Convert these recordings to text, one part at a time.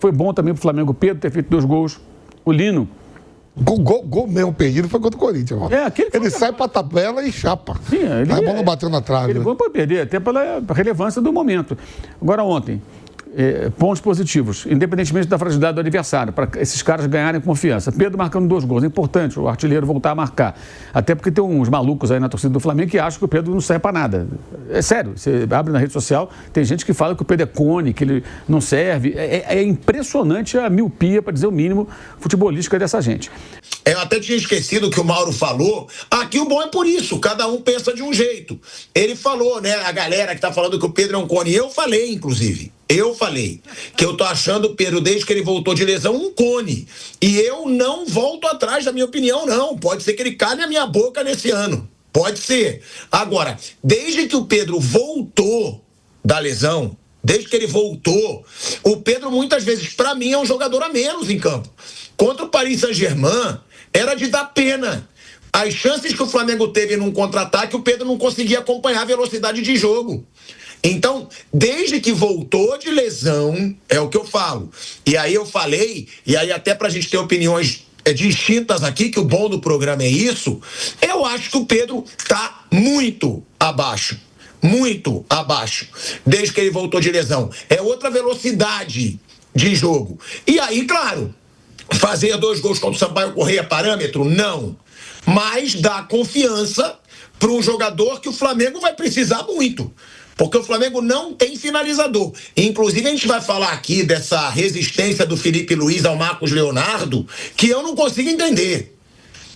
foi bom também para o Flamengo, o Pedro ter feito 2 gols. O Lino. Gol mesmo perdido foi contra o Corinthians. Ele sai pra tabela e chapa. Sim, a bola bateu na trave. Ele pode perder, até pela relevância do momento. Agora, ontem, pontos positivos, independentemente da fragilidade do adversário, para esses caras ganharem confiança. Pedro marcando 2 gols, é importante o artilheiro voltar a marcar. Até porque tem uns malucos aí na torcida do Flamengo que acham que o Pedro não serve para nada. É sério, você abre na rede social, tem gente que fala que o Pedro é cone, que ele não serve. É impressionante a miopia, para dizer o mínimo, futebolística dessa gente. Eu até tinha esquecido que o Mauro falou. Aqui o bom é por isso, cada um pensa de um jeito. Ele falou, né, a galera que tá falando que o Pedro é um cone. Eu falei, inclusive. Eu falei que eu tô achando o Pedro, desde que ele voltou de lesão, um cone. E eu não volto atrás da minha opinião, não. Pode ser que ele calhe a minha boca nesse ano. Pode ser. Agora, desde que o Pedro voltou da lesão, desde que ele voltou, o Pedro muitas vezes, pra mim, é um jogador a menos em campo. Contra o Paris Saint-Germain, era de dar pena. As chances que o Flamengo teve num contra-ataque, o Pedro não conseguia acompanhar a velocidade de jogo. Então, desde que voltou de lesão, é o que eu falo. E aí eu falei, e aí até pra gente ter opiniões distintas aqui, que o bom do programa é isso, eu acho que o Pedro tá muito abaixo. Muito abaixo. Desde que ele voltou de lesão. É outra velocidade de jogo. E aí, claro, fazer 2 gols contra o Sampaio Corrêa parâmetro? Não. Mas dá confiança para um jogador que o Flamengo vai precisar muito. Porque o Flamengo não tem finalizador. Inclusive, a gente vai falar aqui dessa resistência do Felipe Luiz ao Marcos Leonardo, que eu não consigo entender.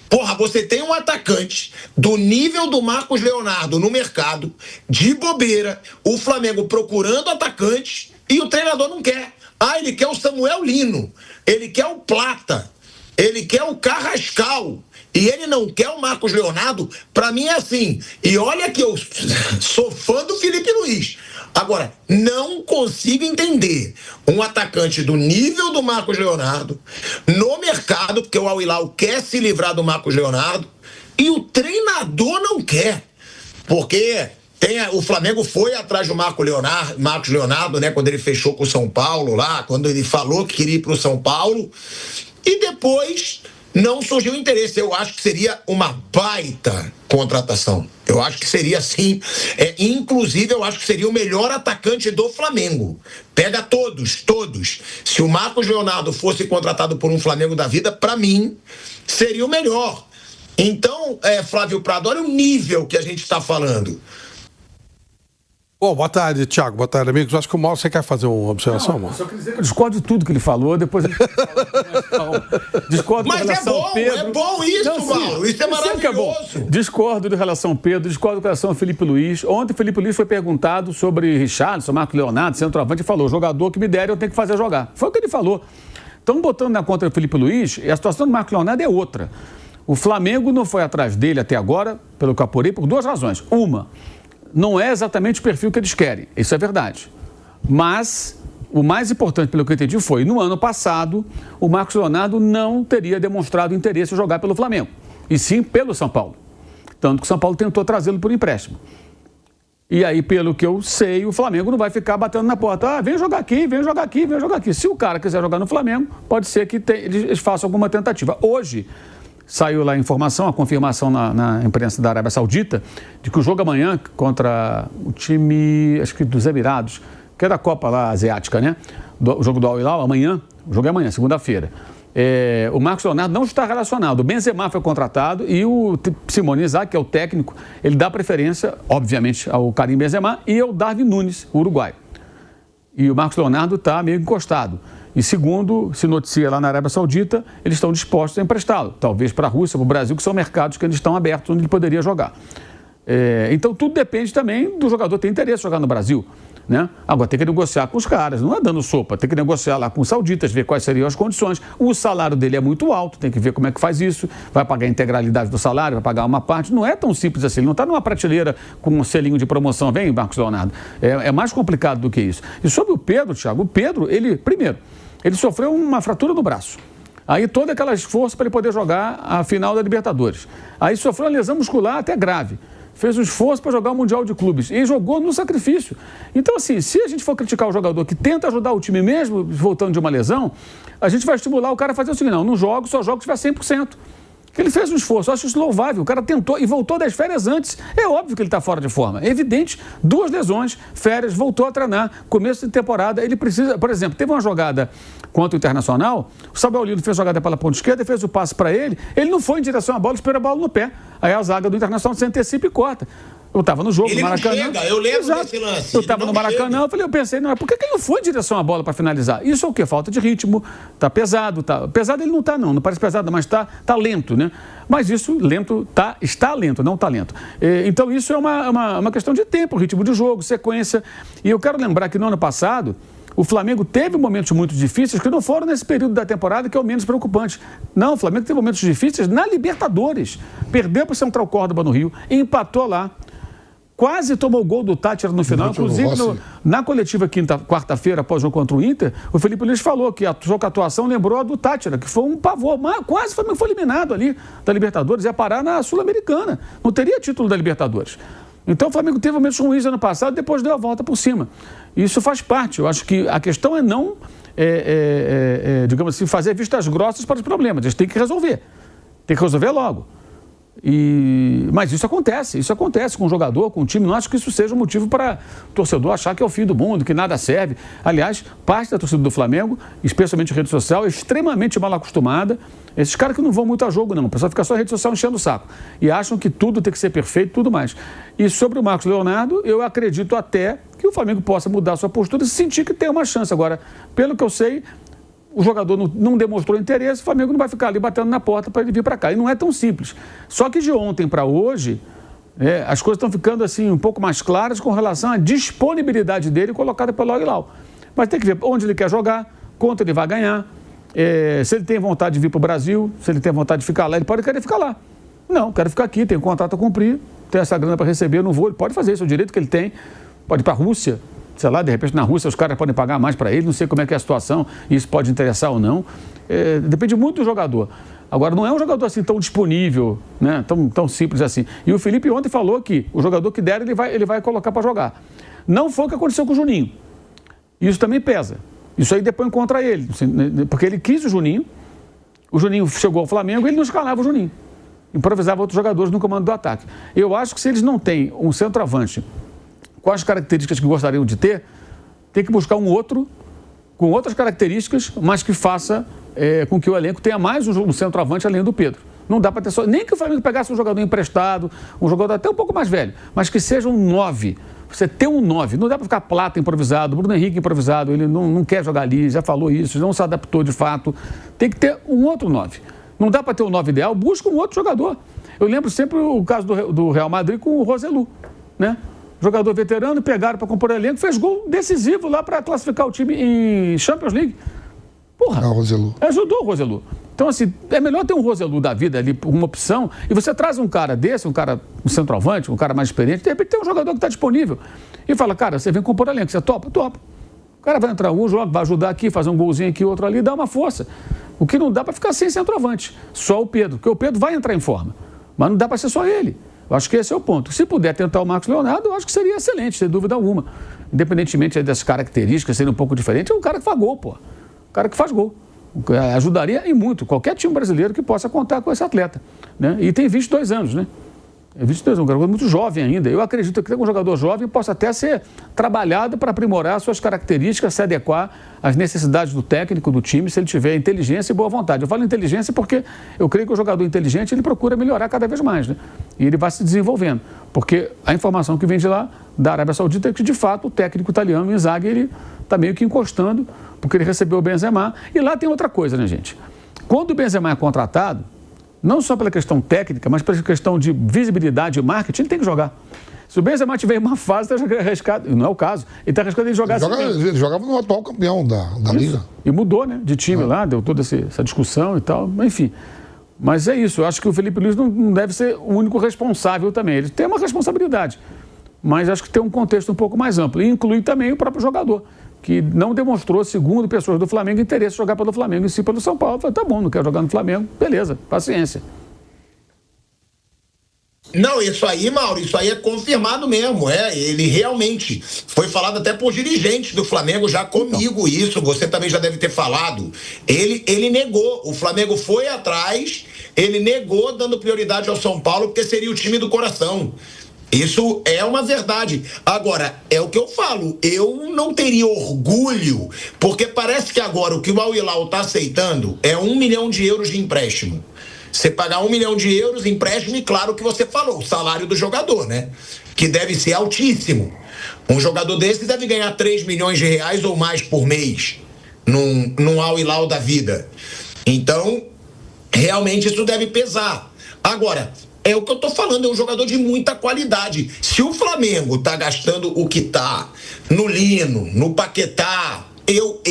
Porra, você tem um atacante do nível do Marcos Leonardo no mercado, de bobeira, o Flamengo procurando atacante e o treinador não quer. Ah, ele quer o Samuel Lino, ele quer o Plata, ele quer o Carrascal. E ele não quer o Marcos Leonardo. Pra mim é assim. E olha que eu sou fã do Felipe Luiz. Agora, não consigo entender um atacante do nível do Marcos Leonardo no mercado, porque o Al Hilal quer se livrar do Marcos Leonardo e o treinador não quer. Porque o Flamengo foi atrás do Marcos Leonardo, né, quando ele fechou com o São Paulo lá, quando ele falou que queria ir pro São Paulo. E depois não surgiu interesse. Eu acho que seria uma baita contratação. Eu acho que seria sim. Inclusive, eu acho que seria o melhor atacante do Flamengo. Pega todos. Se o Marcos Leonardo fosse contratado por um Flamengo da vida, para mim, seria o melhor. Então, Flávio Prado, olha o nível que a gente está falando. Bom, boa tarde, Thiago. Boa tarde, amigos. Acho que o Mauro, você quer fazer uma observação, Mauro? Só quer dizer que eu discordo de tudo que ele falou, depois ele discordo com relação ao Pedro. É bom isso, Mauro. Isso é maravilhoso. Discordo de relação ao Pedro, discordo com relação ao Felipe Luiz. Ontem o Felipe Luiz foi perguntado sobre Richarlison, Marcos Leonardo, centroavante, e falou: o jogador que me der eu tenho que fazer jogar. Foi o que ele falou. Então, botando na conta do Felipe Luiz, a situação do Marcos Leonardo é outra. O Flamengo não foi atrás dele até agora, pelo que eu apurei, por 2 razões. Uma, não é exatamente o perfil que eles querem, isso é verdade. Mas o mais importante, pelo que eu entendi, foi, no ano passado, o Marcos Leonardo não teria demonstrado interesse em jogar pelo Flamengo, e sim pelo São Paulo. Tanto que o São Paulo tentou trazê-lo por empréstimo. E aí, pelo que eu sei, o Flamengo não vai ficar batendo na porta. Ah, vem jogar aqui, vem jogar aqui, vem jogar aqui. Se o cara quiser jogar no Flamengo, pode ser que eles façam alguma tentativa. Hoje, saiu lá a informação, a confirmação na imprensa da Arábia Saudita, de que o jogo amanhã contra o time, acho que dos Emirados, que é da Copa lá asiática, né? O jogo do Al Hilal, amanhã, o jogo é amanhã, segunda-feira. O Marcos Leonardo não está relacionado. O Benzema foi contratado e o Simone Inzaghi, que é o técnico, ele dá preferência, obviamente, ao Karim Benzema e ao Darwin Nunes, o uruguaio. E o Marcos Leonardo está meio encostado. E segundo se noticia lá na Arábia Saudita, eles estão dispostos a emprestá-lo. Talvez para a Rússia, para o Brasil, que são mercados que eles estão abertos, onde ele poderia jogar. Então tudo depende também do jogador ter interesse em jogar no Brasil, né? Agora tem que negociar com os caras, não é dando sopa, tem que negociar lá com os sauditas, ver quais seriam as condições. O salário dele é muito alto, tem que ver como é que faz isso, vai pagar a integralidade do salário, vai pagar uma parte, não é tão simples assim, ele não está numa prateleira com um selinho de promoção, vem Marcos Leonardo, é mais complicado do que isso. E sobre o Pedro, Thiago, o Pedro, primeiro, ele sofreu uma fratura no braço. Aí todo aquele esforço para ele poder jogar a final da Libertadores. Aí sofreu uma lesão muscular até grave. fez um esforço para jogar o Mundial de Clubes e jogou no sacrifício. Então, assim, se a gente for criticar o jogador que tenta ajudar o time mesmo voltando de uma lesão, a gente vai estimular o cara a fazer o seguinte: não jogo, só jogo se tiver 100%. Ele fez um esforço, eu acho isso louvável. O cara tentou e voltou das férias antes. É óbvio que ele está fora de forma. É evidente, 2 lesões, férias, voltou a treinar. Começo de temporada, ele precisa... Por exemplo, teve uma jogada contra o Internacional, o Samuel Lino fez jogada pela ponta esquerda, fez o passe para ele não foi em direção à bola, esperou a bola no pé. Aí a zaga do Internacional se antecipa e corta. Eu estava no jogo, no Maracanã. Chega, eu lembro desse lance. Eu estava no Maracanã, eu pensei, por que ele não foi em direção à bola para finalizar? Isso é o quê? Falta de ritmo, está pesado. Pesado ele não está, não parece pesado, mas está lento, né? Mas isso, lento, está lento, não está lento. Então isso é uma questão de tempo, ritmo de jogo, sequência. E eu quero lembrar que no ano passado, o Flamengo teve momentos muito difíceis que não foram nesse período da temporada, que é o menos preocupante. Não, o Flamengo teve momentos difíceis na Libertadores. Perdeu para o Central Córdoba no Rio, empatou lá. Quase tomou o gol do Táchira no final. Inclusive, na coletiva quarta-feira, após o jogo contra o Inter, o Felipe Luiz falou que a atuação lembrou a do Táchira, que foi um pavor. Mas quase o Flamengo foi eliminado ali da Libertadores, ia parar na Sul-Americana. Não teria título da Libertadores. Então o Flamengo teve momentos ruins ano passado, depois deu a volta por cima. Isso faz parte. Eu acho que a questão é não, digamos assim, fazer vistas grossas para os problemas. Eles têm que resolver. Tem que resolver logo. Mas isso acontece com o jogador, com o time. Não acho que isso seja um motivo para o torcedor achar que é o fim do mundo, que nada serve. Aliás, parte da torcida do Flamengo, especialmente a rede social, é extremamente mal acostumada. Esses caras que não vão muito a jogo, não. O pessoal fica só na rede social enchendo o saco. E acham que tudo tem que ser perfeito e tudo mais. E sobre o Marcos Leonardo, eu acredito até que o Flamengo possa mudar a sua postura e sentir que tem uma chance. Agora, pelo que eu sei, o jogador não demonstrou interesse, o Flamengo não vai ficar ali batendo na porta para ele vir para cá. E não é tão simples. Só que de ontem para hoje, as coisas estão ficando assim um pouco mais claras com relação à disponibilidade dele colocada pelo Al-Hilal. Mas tem que ver onde ele quer jogar, quanto ele vai ganhar, se ele tem vontade de vir para o Brasil, se ele tem vontade de ficar lá, ele pode querer ficar lá. Não, quero ficar aqui, tenho um contrato a cumprir, tenho essa grana para receber, não vou, ele pode fazer isso, é o direito que ele tem, pode ir para a Rússia. Sei lá, de repente na Rússia os caras podem pagar mais para ele, não sei como é que é a situação, isso pode interessar ou não. Depende muito do jogador. Agora, não é um jogador assim tão disponível, né? tão simples assim. E o Felipe ontem falou que o jogador que der, ele vai colocar para jogar. Não foi o que aconteceu com o Juninho. Isso também pesa. Isso aí depois contra ele, porque ele quis o Juninho chegou ao Flamengo e ele não escalava o Juninho. Improvisava outros jogadores no comando do ataque. Eu acho que se eles não têm um centroavante com as características que gostariam de ter, tem que buscar um outro com outras características, mas que faça com que o elenco tenha mais um centroavante além do Pedro. Não dá para ter só... Nem que o Flamengo pegasse um jogador emprestado, um jogador até um pouco mais velho, mas que seja um 9. Você ter um 9. Não dá para ficar Plata improvisado, Bruno Henrique improvisado, ele não quer jogar ali, já falou isso, não se adaptou de fato. Tem que ter um outro 9. Não dá para ter um 9 ideal, busca um outro jogador. Eu lembro sempre o caso do Real Madrid com o Roselu, né? Jogador veterano, pegaram para compor elenco, fez gol decisivo lá para classificar o time em Champions League. Porra, o Roselu. Ajudou o Roselu. Então, assim, é melhor ter um Roselu da vida ali, uma opção, e você traz um cara desse, um centroavante, um cara mais experiente, de repente tem um jogador que está disponível. E fala, cara, você vem compor elenco, você topa? Topa. O cara vai entrar joga, vai ajudar aqui, fazer um golzinho aqui, outro ali, dá uma força. O que não dá para ficar sem centroavante. Só o Pedro, porque o Pedro vai entrar em forma. Mas não dá para ser só ele. Eu acho que esse é o ponto. Se puder tentar o Marcos Leonardo, eu acho que seria excelente, sem dúvida alguma. Independentemente das características serem um pouco diferentes, é um cara que faz gol, pô. Um cara que faz gol. Ajudaria e muito qualquer time brasileiro que possa contar com esse atleta, né? E tem 22 anos, né? 22 anos, um jogador muito jovem ainda. Eu acredito que um jogador jovem possa até ser trabalhado para aprimorar suas características, se adequar às necessidades do técnico, do time, se ele tiver inteligência e boa vontade. Eu falo inteligência porque eu creio que o jogador inteligente, ele procura melhorar cada vez mais, né? E ele vai se desenvolvendo. Porque a informação que vem de lá, da Arábia Saudita, é que, de fato, o técnico italiano, Inzaghi, ele está meio que encostando, porque ele recebeu o Benzema. E lá tem outra coisa, né, gente? Quando o Benzema é contratado, não só pela questão técnica, mas pela questão de visibilidade e marketing, ele tem que jogar. Se o Benzema tiver em uma fase, está arriscado. Não é o caso. Ele está arriscado de jogar ele jogava no atual campeão da Liga. E mudou, né? De time lá, deu toda essa discussão e tal. Enfim. Mas é isso. Eu acho que o Felipe Luiz não deve ser o único responsável também. Ele tem uma responsabilidade. Mas acho que tem um contexto um pouco mais amplo. E inclui também o próprio jogador, que não demonstrou, segundo pessoas do Flamengo, interesse em jogar pelo Flamengo e sim pelo São Paulo. Falei, tá bom, não quero jogar no Flamengo, beleza, paciência. Não, isso aí, Mauro, isso aí é confirmado mesmo, ele realmente foi falado até por dirigentes do Flamengo já comigo isso, você também já deve ter falado, ele negou, o Flamengo foi atrás, ele negou dando prioridade ao São Paulo porque seria o time do coração. Isso é uma verdade. Agora, é o que eu falo, eu não teria orgulho, porque parece que agora o que o Al Hilal está aceitando é 1 milhão de euros de empréstimo. Você pagar 1 milhão de euros empréstimo e claro que você falou, o salário do jogador, né? Que deve ser altíssimo. Um jogador desse deve ganhar 3 milhões de reais ou mais por mês num Al Hilal da vida. Então, realmente isso deve pesar. Agora, é o que eu tô falando, é um jogador de muita qualidade. Se o Flamengo tá gastando o que tá no Lino, no Paquetá,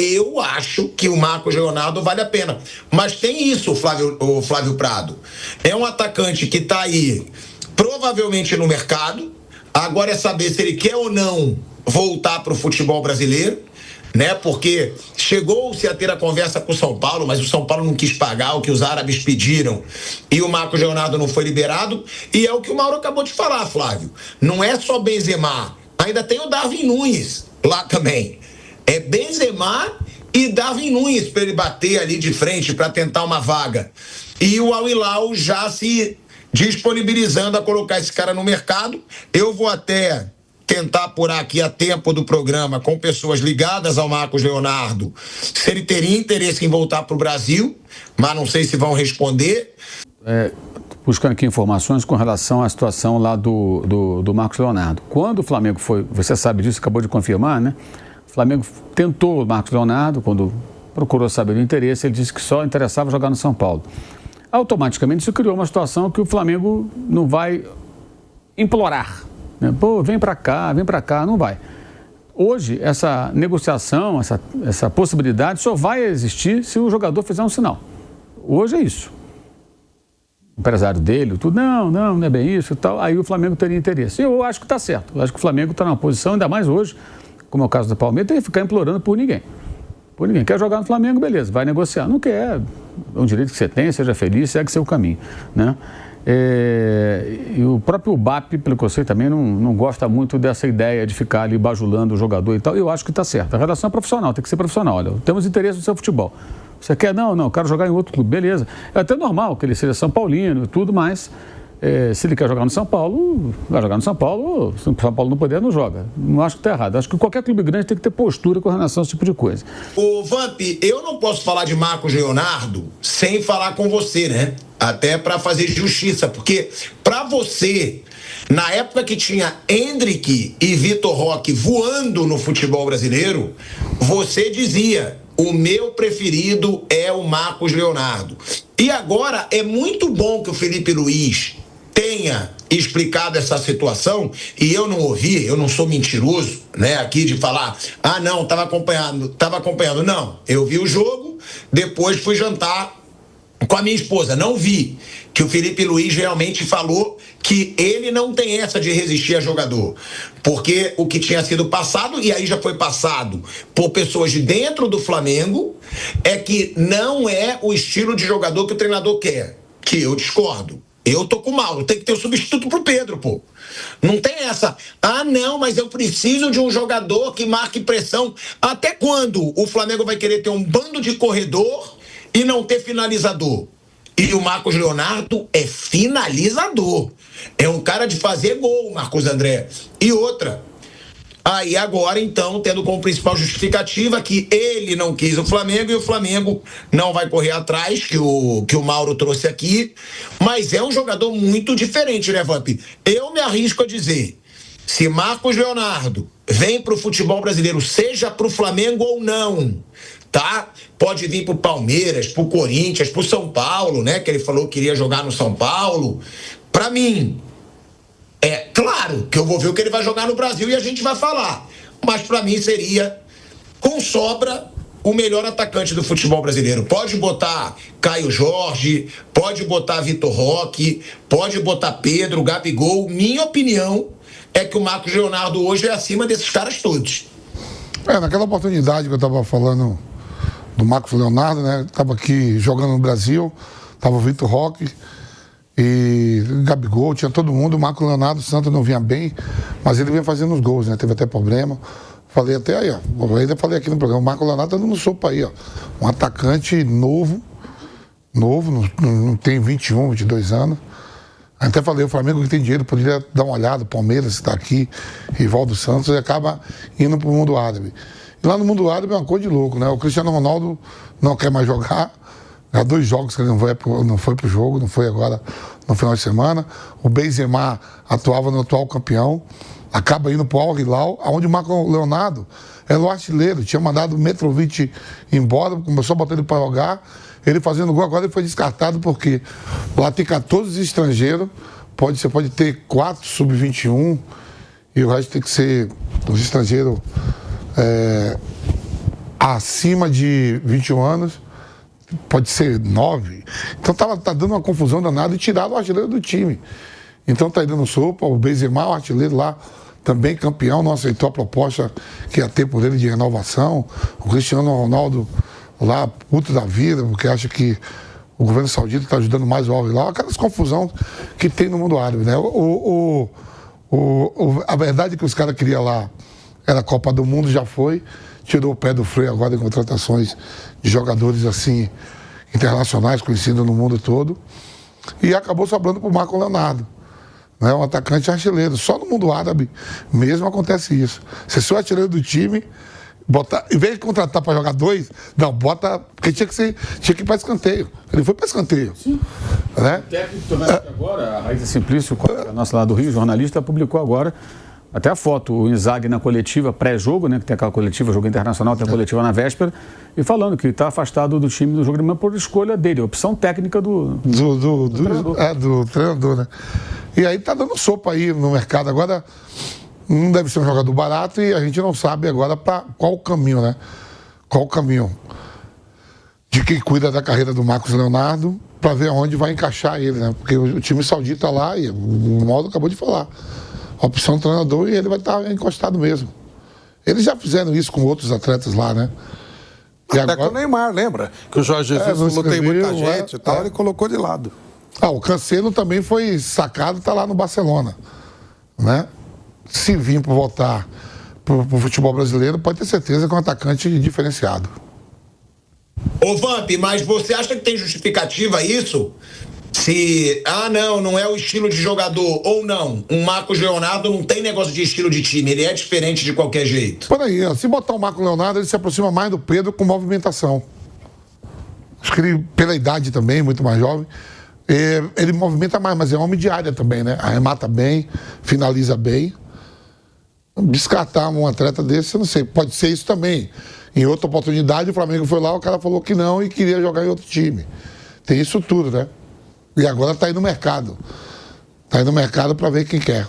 eu acho que o Marcos Leonardo vale a pena. Mas tem isso, o Flávio Prado. É um atacante que tá aí, provavelmente no mercado. Agora é saber se ele quer ou não voltar pro futebol brasileiro, né? Porque chegou-se a ter a conversa com o São Paulo, mas o São Paulo não quis pagar o que os árabes pediram e o Marcos Leonardo não foi liberado. E é o que o Mauro acabou de falar, Flávio. Não é só Benzema, ainda tem o Darwin Núñez lá também. É Benzema e Darwin Núñez para ele bater ali de frente para tentar uma vaga. E o Al Hilal já se disponibilizando a colocar esse cara no mercado. Eu vou até tentar apurar aqui a tempo do programa com pessoas ligadas ao Marcos Leonardo se ele teria interesse em voltar para o Brasil, mas não sei se vão responder. Buscando aqui informações com relação à situação lá do Marcos Leonardo. Quando o Flamengo foi, você sabe disso, acabou de confirmar, né? O Flamengo tentou o Marcos Leonardo, quando procurou saber o interesse, ele disse que só interessava jogar no São Paulo. Automaticamente isso criou uma situação que o Flamengo não vai implorar, né? Pô, vem para cá, não vai. Hoje, essa negociação, essa possibilidade só vai existir se o jogador fizer um sinal. Hoje é isso. O empresário dele, tudo, não é bem isso e tal, aí o Flamengo teria interesse. Eu acho que está certo, eu acho que o Flamengo está numa posição, ainda mais hoje, como é o caso do Palmeiras, tem que ficar implorando por ninguém. Por ninguém. Quer jogar no Flamengo, beleza, vai negociar. Não quer, é um direito que você tem, seja feliz, segue seu caminho, né? E o próprio BAP, pelo que eu sei, também não gosta muito dessa ideia de ficar ali bajulando o jogador e tal. Eu acho que está certo. A relação é profissional, tem que ser profissional. Olha, temos interesse no seu futebol. Você quer? Não, quero jogar em outro clube. Beleza. É até normal que ele seja São Paulino e tudo, mas se ele quer jogar no São Paulo, vai jogar no São Paulo. Se o São Paulo não puder, não joga. Não acho que está errado. Acho que qualquer clube grande tem que ter postura com relação a esse tipo de coisa. Ô, Vamp, eu não posso falar de Marcos Leonardo sem falar com você, né? Até para fazer justiça, porque para você, na época que tinha Endrick e Vitor Roque voando no futebol brasileiro, você dizia: o meu preferido é o Marcos Leonardo. E agora é muito bom que o Felipe Luiz tenha explicado essa situação, e eu não ouvi, eu não sou mentiroso, né, aqui de falar, não, estava acompanhando. Não, eu vi o jogo, depois fui jantar com a minha esposa, não vi que o Felipe Luiz realmente falou que ele não tem essa de resistir a jogador, porque o que tinha sido passado, e aí já foi passado por pessoas de dentro do Flamengo, é que não é o estilo de jogador que o treinador quer, que eu discordo. Eu tô com o Mauro, tem que ter um substituto pro Pedro, pô. Não tem essa, não, mas eu preciso de um jogador que marque pressão. Até quando o Flamengo vai querer ter um bando de corredor e não ter finalizador? E o Marcos Leonardo é finalizador. É um cara de fazer gol, Marcos André. E outra, aí agora então, tendo como principal justificativa que ele não quis o Flamengo e o Flamengo não vai correr atrás, que o Mauro trouxe aqui. Mas é um jogador muito diferente, né, Vamp? Eu me arrisco a dizer, se Marcos Leonardo vem pro futebol brasileiro, seja pro Flamengo ou não, tá? Pode vir pro Palmeiras, pro Corinthians, pro São Paulo, né? Que ele falou que queria jogar no São Paulo. Pra mim, é claro que eu vou ver o que ele vai jogar no Brasil e a gente vai falar. Mas pra mim seria, com sobra, o melhor atacante do futebol brasileiro. Pode botar Caio Jorge, pode botar Vitor Roque, pode botar Pedro, Gabigol. Minha opinião é que o Marcos Leonardo hoje é acima desses caras todos. Naquela oportunidade que eu estava falando do Marcos Leonardo, né? Estava aqui jogando no Brasil, estava o Vitor Roque. E Gabigol, tinha todo mundo. O Marcos Leonardo Santos não vinha bem, mas ele vinha fazendo os gols, né? Teve até problema. Falei até aí, ó. Eu ainda falei aqui no programa, o Marcos Leonardo tá dando sopa aí, ó. Um atacante novo, não tem 21, 22 anos. Até falei, o Flamengo que tem dinheiro poderia dar uma olhada, o Palmeiras está aqui, rival do Santos, e acaba indo para o mundo árabe. E lá no mundo árabe é uma coisa de louco, né? O Cristiano Ronaldo não quer mais jogar. Há 2 jogos que ele não foi pro jogo, não foi agora no final de semana. O Benzema atuava no atual campeão, acaba indo pro Al Hilal, onde o Marcos Leonardo era o artilheiro, tinha mandado o Mitrovic embora, começou a botar ele para jogar, ele fazendo gol, agora ele foi descartado porque lá tem 14 estrangeiros, você pode ter 4 sub-21 e o resto tem que ser os estrangeiros acima de 21 anos. Pode ser 9. Então tá dando uma confusão danada e tiraram o artilheiro do time. Então tá aí dando sopa. O Benzema, o artilheiro lá, também campeão, não aceitou a proposta que ia ter por ele de renovação. O Cristiano Ronaldo lá, puto da vida, porque acha que o governo saudita está ajudando mais o Al Hilal. Aquelas confusões que tem no mundo árabe, né? A verdade é que os caras queriam lá era a Copa do Mundo, já foi. Tirou o pé do freio agora em contratações de jogadores assim, internacionais, conhecidos no mundo todo. E acabou sobrando para o Marcos Leonardo, né? Um atacante artilheiro. Só no mundo árabe mesmo acontece isso. Você é o artilheiro do time, em vez de contratar para jogar 2, não, bota. Porque tinha que ir para escanteio. Ele foi para escanteio. Sim. Né? O técnico também agora, a Raíssa Simplício, a nossa lá do Rio, jornalista, publicou agora. Até a foto, o Inzaghi na coletiva pré-jogo, né, que tem aquela coletiva, jogo internacional, tem a coletiva na véspera, e falando que está afastado do time do jogo de manhã por escolha dele, opção técnica do treinador, né? E aí tá dando sopa aí no mercado. Agora, não deve ser um jogador barato e a gente não sabe agora para qual o caminho, né? Qual o caminho de quem cuida da carreira do Marcos Leonardo para ver onde vai encaixar ele, né? Porque o time saudita lá, e o Mauro acabou de falar, opção do treinador, e ele vai estar encostado mesmo. Eles já fizeram isso com outros atletas lá, né? E até agora... com o Neymar, lembra? Que o Jorge Jesus falou, tem muita gente e tal, ele colocou de lado. O Cancelo também foi sacado, está lá no Barcelona, né? Se vir para voltar para o futebol brasileiro, pode ter certeza que é um atacante diferenciado. Ô Vamp, mas você acha que tem justificativa isso? Se, não é o estilo de jogador, ou não, um Marcos Leonardo não tem negócio de estilo de time, ele é diferente de qualquer jeito. Por aí, se botar o Marcos Leonardo, ele se aproxima mais do Pedro com movimentação. Acho que ele, pela idade também, muito mais jovem, ele movimenta mais, mas é homem de área também, né? Arremata bem, finaliza bem. Descartar um atleta desse, eu não sei, pode ser isso também. Em outra oportunidade, o Flamengo foi lá, o cara falou que não e queria jogar em outro time. Tem isso tudo, né? E agora está aí no mercado. Está aí no mercado para ver quem quer.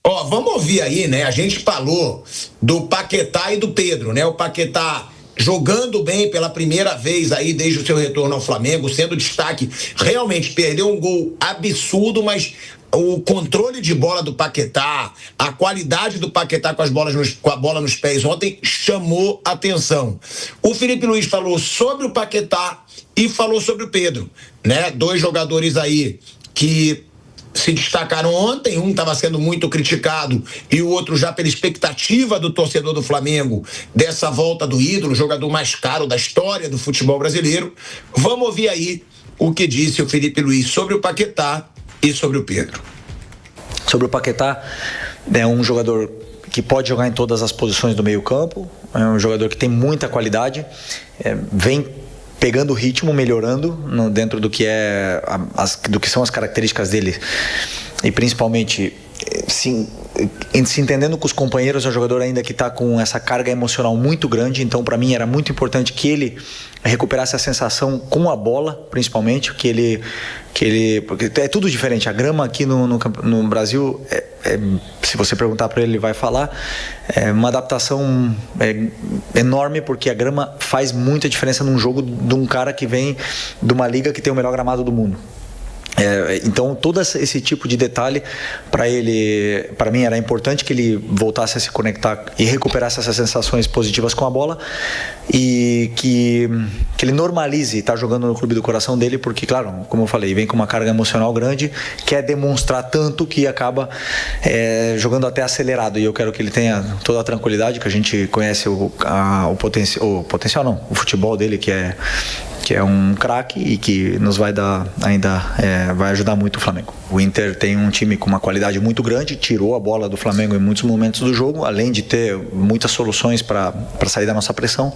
Vamos ouvir aí, né? A gente falou do Paquetá e do Pedro, né? O Paquetá jogando bem pela primeira vez aí desde o seu retorno ao Flamengo, sendo destaque. Realmente perdeu um gol absurdo, mas o controle de bola do Paquetá, a qualidade do Paquetá com a bola nos pés ontem chamou atenção. O Felipe Luiz falou sobre o Paquetá e falou sobre o Pedro, né? 2 jogadores aí que se destacaram ontem, um estava sendo muito criticado e o outro já pela expectativa do torcedor do Flamengo dessa volta do ídolo, jogador mais caro da história do futebol brasileiro. Vamos ouvir aí o que disse o Felipe Luiz sobre o Paquetá e sobre o Pedro. Sobre o Paquetá, é um jogador que pode jogar em todas as posições do meio-campo, é um jogador que tem muita qualidade, vem pegando o ritmo, melhorando dentro do que do que são as características dele, e principalmente se entendendo com os companheiros. É um jogador ainda que está com essa carga emocional muito grande, então para mim era muito importante que ele recuperasse a sensação com a bola, principalmente, que porque é tudo diferente. A grama aqui no Brasil, se você perguntar para ele, ele vai falar, é uma adaptação enorme, porque a grama faz muita diferença num jogo de um cara que vem de uma liga que tem o melhor gramado do mundo. Então todo esse tipo de detalhe para mim era importante, que ele voltasse a se conectar e recuperasse essas sensações positivas com a bola, e que ele normalize estar jogando no clube do coração dele, porque claro, como eu falei, vem com uma carga emocional grande, quer demonstrar tanto que acaba jogando até acelerado, e eu quero que ele tenha toda a tranquilidade, que a gente conhece o potencial não, o futebol dele, que é um craque e que nos vai dar ainda vai ajudar muito o Flamengo. O Inter tem um time com uma qualidade muito grande, tirou a bola do Flamengo em muitos momentos do jogo, além de ter muitas soluções para sair da nossa pressão.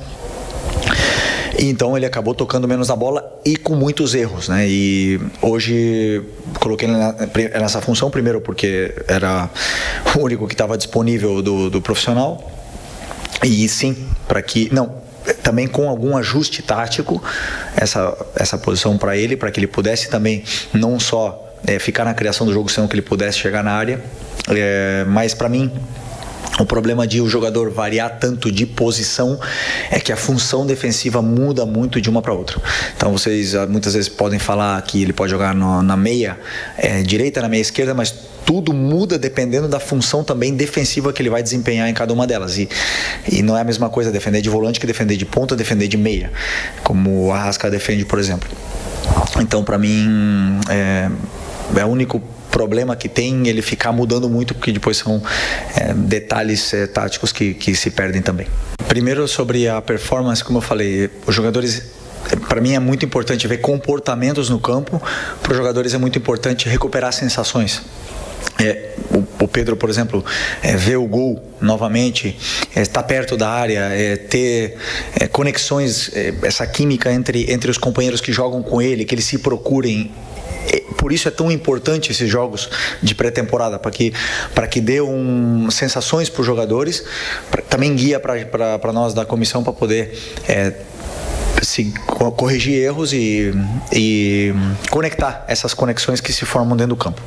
E então ele acabou tocando menos a bola e com muitos erros, né? E hoje coloquei nessa função, primeiro porque era o único que estava disponível do profissional, e sim, também com algum ajuste tático, essa posição para ele, para que ele pudesse também não só ficar na criação do jogo, senão que ele pudesse chegar na área. Mas para mim, o problema de o jogador variar tanto de posição é que a função defensiva muda muito de uma para outra. Então vocês muitas vezes podem falar que ele pode jogar na meia direita, na meia esquerda, mas tudo muda dependendo da função também defensiva que ele vai desempenhar em cada uma delas. E não é a mesma coisa defender de volante que defender de ponta, defender de meia, como o Arrasca defende, por exemplo. Então, para mim, é o único problema que tem ele ficar mudando muito, porque depois são detalhes táticos que se perdem também. Primeiro, sobre a performance, como eu falei, os jogadores, para mim é muito importante ver comportamentos no campo, para os jogadores é muito importante recuperar sensações. O Pedro, por exemplo, ver o gol novamente, estar perto da área, ter conexões, essa química entre os companheiros que jogam com ele, que eles se procurem. Por isso é tão importante esses jogos de pré-temporada, para que dê sensações para os jogadores, também guia para nós da comissão, para poder corrigir erros e conectar essas conexões que se formam dentro do campo.